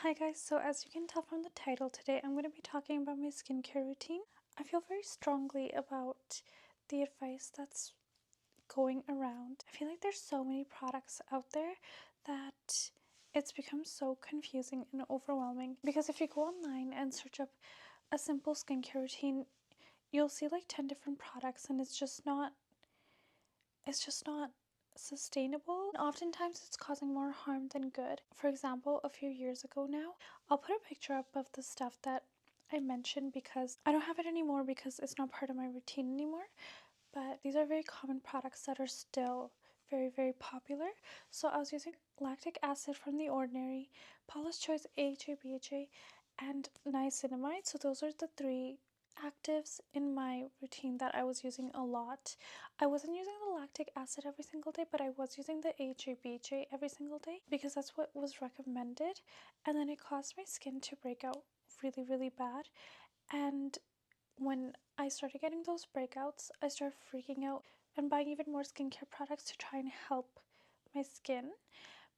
Hi guys, so as you can tell from the title today, I'm going to be talking about my skincare routine. I feel very strongly about the advice that's going around. I feel like there's so many products out there that it's become so confusing and overwhelming, because if you go online and search up a simple skincare routine, you'll see like 10 different products and it's just not sustainable. Oftentimes it's causing more harm than good. For example, a few years ago now, I'll put a picture up of the stuff that I mentioned because I don't have it anymore because it's not part of my routine anymore. But these are very common products that are still very popular. So I was using lactic acid from The Ordinary, Paula's Choice AHA, BHA, and niacinamide. So those are the three actives in my routine that I was using a lot. I wasn't using the lactic acid every single day, but I was using the AHA, BHA every single day because that's what was recommended. And then it caused my skin to break out really bad. And when I started getting those breakouts, I started freaking out and buying even more skincare products to try and help my skin,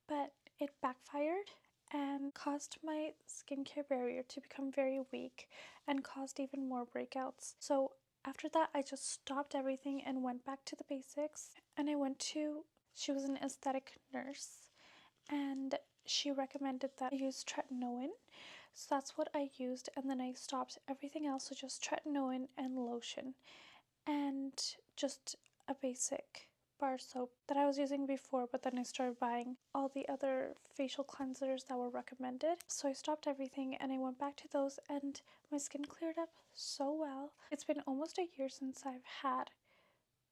but it backfired and caused my skincare barrier to become very weak and caused even more breakouts. So after that, I just stopped everything and went back to the basics. And she was an aesthetic nurse, and she recommended that I use tretinoin. So that's what I used, and then I stopped everything else, so just tretinoin and lotion and just a basic bar soap that I was using before, but then I started buying all the other facial cleansers that were recommended. So I stopped everything and I went back to those, and my skin cleared up so well. It's been almost a year since I've had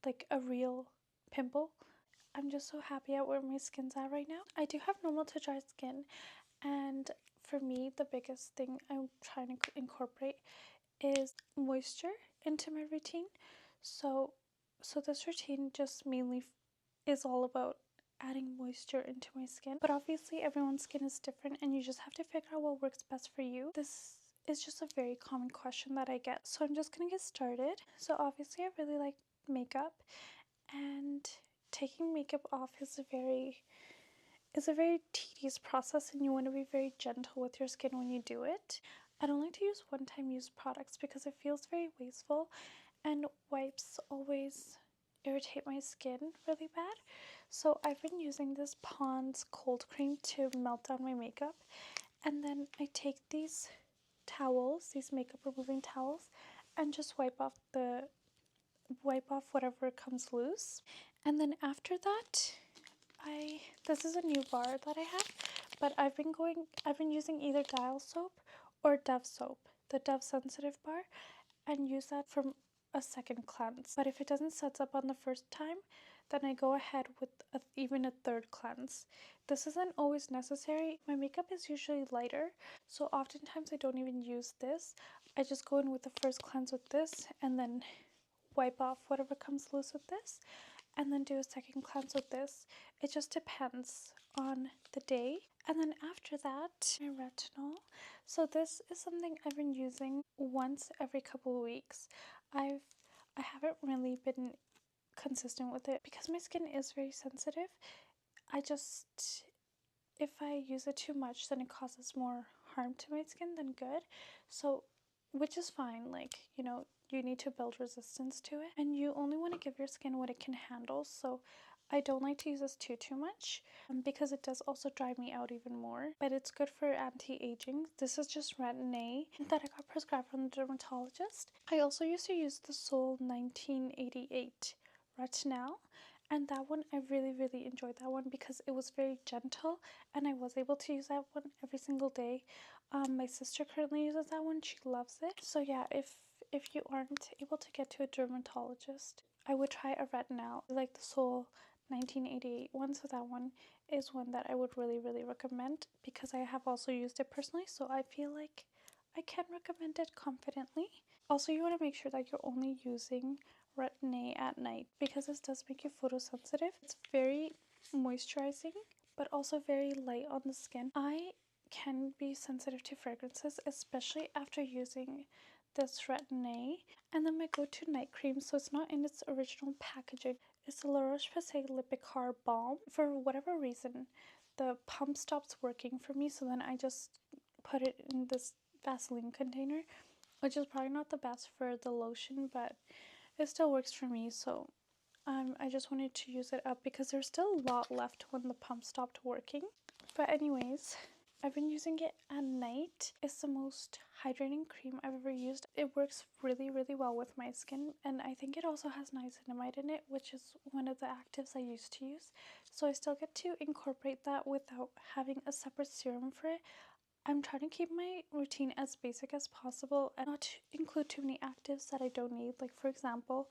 like a real pimple. I'm just so happy at where my skin's at right now. I do have normal to dry skin, and for me the biggest thing I'm trying to incorporate is moisture into my routine. So this routine just mainly is all about adding moisture into my skin. But obviously everyone's skin is different and you just have to figure out what works best for you. This is just a very common question that I get. So I'm just gonna get started. So obviously I really like makeup, and taking makeup off is a very tedious process, and you want to be very gentle with your skin when you do it. I don't like to use one-time use products because it feels very wasteful, and wipes always irritate my skin really bad. So I've been using this Pond's cold cream to melt down my makeup, and then I take these towels, these makeup removing towels, and just wipe off whatever comes loose. And then after that, this is a new bar that I have, but I've been using either Dial soap or Dove soap, the Dove sensitive bar, and use that for a second cleanse. But if it doesn't set up on the first time, then I go ahead with even a third cleanse. This isn't always necessary. My makeup is usually lighter, so oftentimes I don't even use this. I just go in with the first cleanse with this, and then wipe off whatever comes loose with this, and then do a second cleanse with this. It just depends on the day. And then after that, my retinol. So this is something I've been using once every couple of weeks. I haven't really been consistent with it because my skin is very sensitive. If I use it too much, then it causes more harm to my skin than good. So, which is fine, like, you need to build resistance to it, and you only want to give your skin what it can handle. So I don't like to use this too much because it does also dry me out even more, but it's good for anti-aging. This is just Retin-A that I got prescribed from the dermatologist. I also used to use the Sol 1988 Retinol, and that one I really enjoyed that one because it was very gentle, and I was able to use that one every single day. My sister currently uses that one. She loves it. So yeah, if you aren't able to get to a dermatologist, I would try a retinol like the Sol 1988 one. So that one is one that I would really recommend because I have also used it personally, so I feel like I can recommend it confidently. Also, you want to make sure that you're only using Retin-A at night because this does make you photosensitive. It's very moisturizing but also very light on the skin. I can be sensitive to fragrances, especially after using this Retin-A. And then my go-to night cream, so it's not in its original packaging, is the La Roche-Posay Lipikar Balm. For whatever reason, the pump stops working for me, so then I just put it in this Vaseline container, which is probably not the best for the lotion, but it still works for me. So I just wanted to use it up because there's still a lot left when the pump stopped working. But anyways, I've been using it at night. It's the most hydrating cream I've ever used. It works really, really well with my skin, and I think it also has niacinamide in it, which is one of the actives I used to use. So I still get to incorporate that without having a separate serum for it. I'm trying to keep my routine as basic as possible and not include too many actives that I don't need. Like, for example,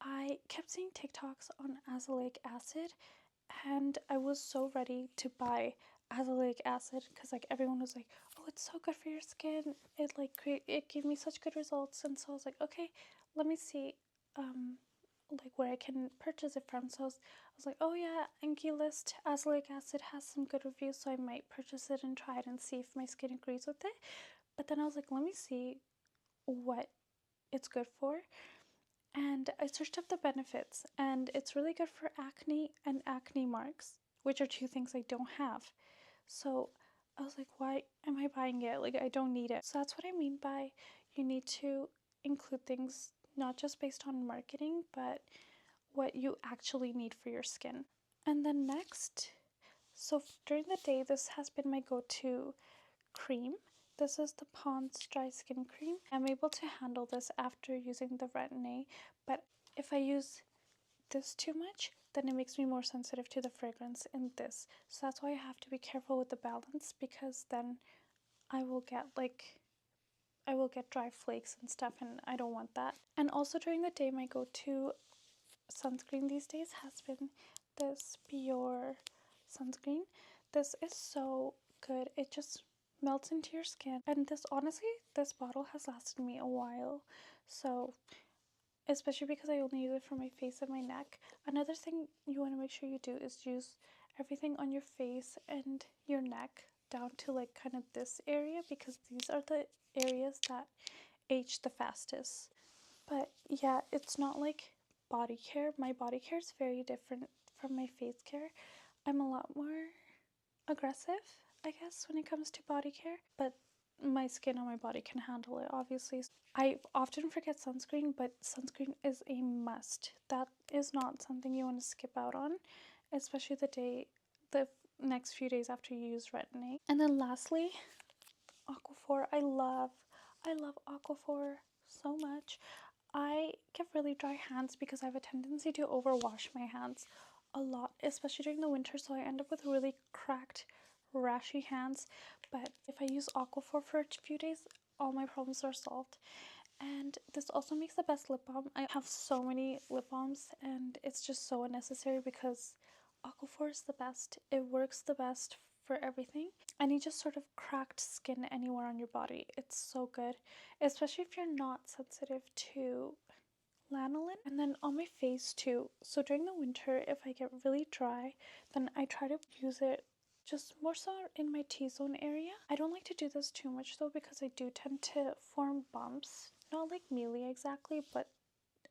I kept seeing TikToks on azelaic acid, and I was so ready to buy azelaic acid because like everyone was like, oh, it's so good for your skin, it gave me such good results. And so I was like, okay, let me see like where I can purchase it from. So I was like, oh yeah, Enki List azelaic acid has some good reviews, so I might purchase it and try it and see if my skin agrees with it. But then I was like, let me see what it's good for. And I searched up the benefits, and it's really good for acne and acne marks, which are two things I don't have. So I was like, why am I buying it? Like, I don't need it. So that's what I mean by you need to include things not just based on marketing, but what you actually need for your skin. And then next, so during the day, this has been my go-to cream. This is the Pond's Dry Skin Cream. I'm able to handle this after using the Retin-A, but if I use this too much, then it makes me more sensitive to the fragrance in this. So that's why I have to be careful with the balance, because then I will get dry flakes and stuff, and I don't want that. And also during the day, my go-to sunscreen these days has been this Biore sunscreen. This is so good. It just melts into your skin, and this bottle has lasted me a while. So especially because I only use it for my face and my neck. Another thing you want to make sure you do is use everything on your face and your neck down to like kind of this area, because these are the areas that age the fastest. But yeah, it's not like body care. My body care is very different from my face care. I'm a lot more aggressive, I guess, when it comes to body care, but my skin on my body can handle it, obviously. I often forget sunscreen, but sunscreen is a must. That is not something you want to skip out on, especially the next few days after you use Retin-A. And then lastly, Aquaphor. I love Aquaphor so much. I get really dry hands because I have a tendency to overwash my hands a lot, especially during the winter, so I end up with really cracked, rashy hands. But if I use Aquaphor for a few days, all my problems are solved. And this also makes the best lip balm. I have so many lip balms, and it's just so unnecessary because Aquaphor is the best. It works the best for everything. Any just sort of cracked skin anywhere on your body, it's so good, especially if you're not sensitive to lanolin. And then on my face too. So during the winter, if I get really dry, then I try to use it just more so in my T-zone area. I don't like to do this too much though, because I do tend to form bumps. Not like mealy exactly, but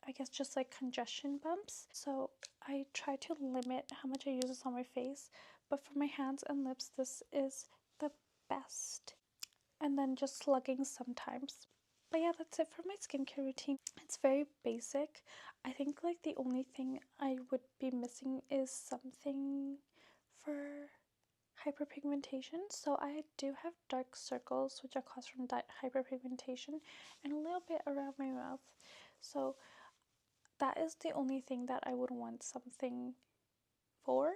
I guess just like congestion bumps. So I try to limit how much I use this on my face. But for my hands and lips, this is the best. And then just slugging sometimes. But yeah, that's it for my skincare routine. It's very basic. I think like the only thing I would be missing is something for hyperpigmentation. So I do have dark circles, which are caused from that hyperpigmentation, and a little bit around my mouth. So that is the only thing that I would want something for,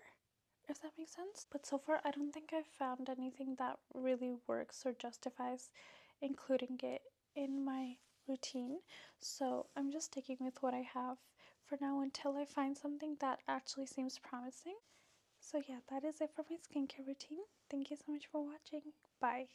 if that makes sense. But so far, I don't think I've found anything that really works or justifies including it in my routine. So I'm just sticking with what I have for now until I find something that actually seems promising. So yeah, that is it for my skincare routine. Thank you so much for watching. Bye.